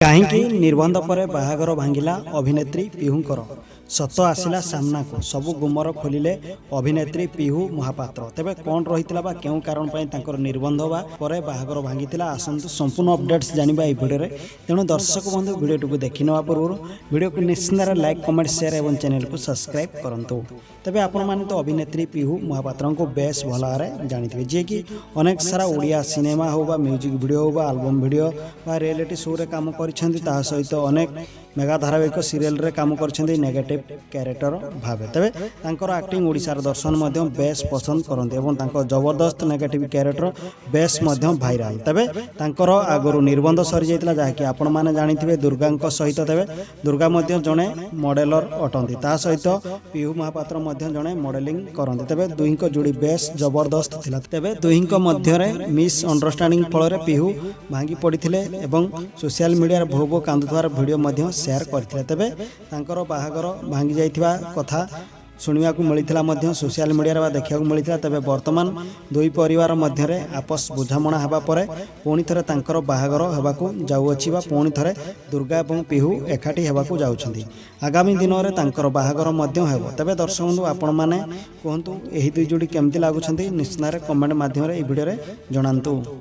କାହିଁକି ନିର୍ବନ୍ଧ ପରେ ବାହାଘର ଭାଙ୍ଗିଲା ଅଭିନେତ୍ରୀ ପିହୁଙ୍କର ସତ ଆସିଲା ସାମ୍ନାକୁ ସବୁ ଗୁମର ଖୋଲିଲେ ଅଭିନେତ୍ରୀ ପିହୁ ମହାପାତ୍ର। ତେବେ କ'ଣ ରହିଥିଲା ବା କେଉଁ କାରଣ ପାଇଁ ତାଙ୍କର ନିର୍ବନ୍ଧ ବା ପରେ ବାହାଘର ଭାଙ୍ଗିଥିଲା ଆସନ୍ତୁ ସମ୍ପୂର୍ଣ୍ଣ ଅପଡେଟ୍ସ ଜାଣିବା ଏହି ଭିଡ଼ିଓରେ। ତେଣୁ ଦର୍ଶକ ବନ୍ଧୁ ଭିଡ଼ିଓଟିକୁ ଦେଖି ନେବା ପୂର୍ବରୁ ଭିଡ଼ିଓକୁ ନିଶ୍ଚିତରେ ଲାଇକ୍ କମେଣ୍ଟ ସେୟାର ଏବଂ ଚ୍ୟାନେଲକୁ ସବସ୍କ୍ରାଇବ୍ କରନ୍ତୁ। ତେବେ ଆପଣମାନେ ତ ଅଭିନେତ୍ରୀ ପିହୁ ମହାପାତ୍ରଙ୍କୁ ବେଶ୍ ଭଲ ଭାବରେ ଜାଣିଥିବେ, ଯିଏକି ଅନେକ ସାରା ଓଡ଼ିଆ ସିନେମା ହେଉ ବା ମ୍ୟୁଜିକ୍ ଭିଡ଼ିଓ ହେଉ ବା ଆଲବମ୍ ଭିଡ଼ିଓ ବା ରିଆଲିଟି ଶୋରେ କାମ କରିଛନ୍ତି। ତାହା ସହିତ ଅନେକ मेगा धारावाहिक सीरियल रे काम करछन्ती नेगेटिव कैरेक्टर भावे। तेबे तांकर एक्टिंग ओडिशार दर्शन मध्यम बेस पसंद करन्ते एवं तांकर जबरदस्त नेगेटिव कैरेक्टर बेस मध्यम भाइराल। तेबे तांकर आगरु निର୍ବନ୍ଧ सरी जायतिला जाकी आपण माने जानिथिबे दुर्गांक सहित। तेबे दुर्गा मध्य जणे मॉडलर अटंती, ता सहित पिहू महापात्र मध्य जणे मॉडलिंग करन्ती। तेबे दुहिंक जोड़ी बेस जबरदस्त थिला। तेबे दुहिंक मध्य रे मिस अंडरस्टैंडिंग फल रे पिहू भांगी पड़िथिले एवं सोशल मीडिया रे भोबो कांदुथार वीडियो मध्य शेयर करथिले। तेबे तांकर बाहागर भांगी जाइथिबा कथा शुणा मिलता सोशल मीडिया देखा मिलता। तेबे वर्तमान दुई परिवार मध्य आपस बुझामणा हेबा परे पुणी थे तांकर बाहागर हेबाकू जाउअछि बा पुणी थे दुर्गा और पिहू एकाठी हेबाकू जाउछन्ती। आगामी दिन में तांकर बाहागर मध्य हेबो। तेबे दर्शक बंधु आपण माने कहंतु एही दुई जोड़ी केमती लागुछन्ती निश्चित कमेंट माध्यम रे भिडियो रे जणांतु।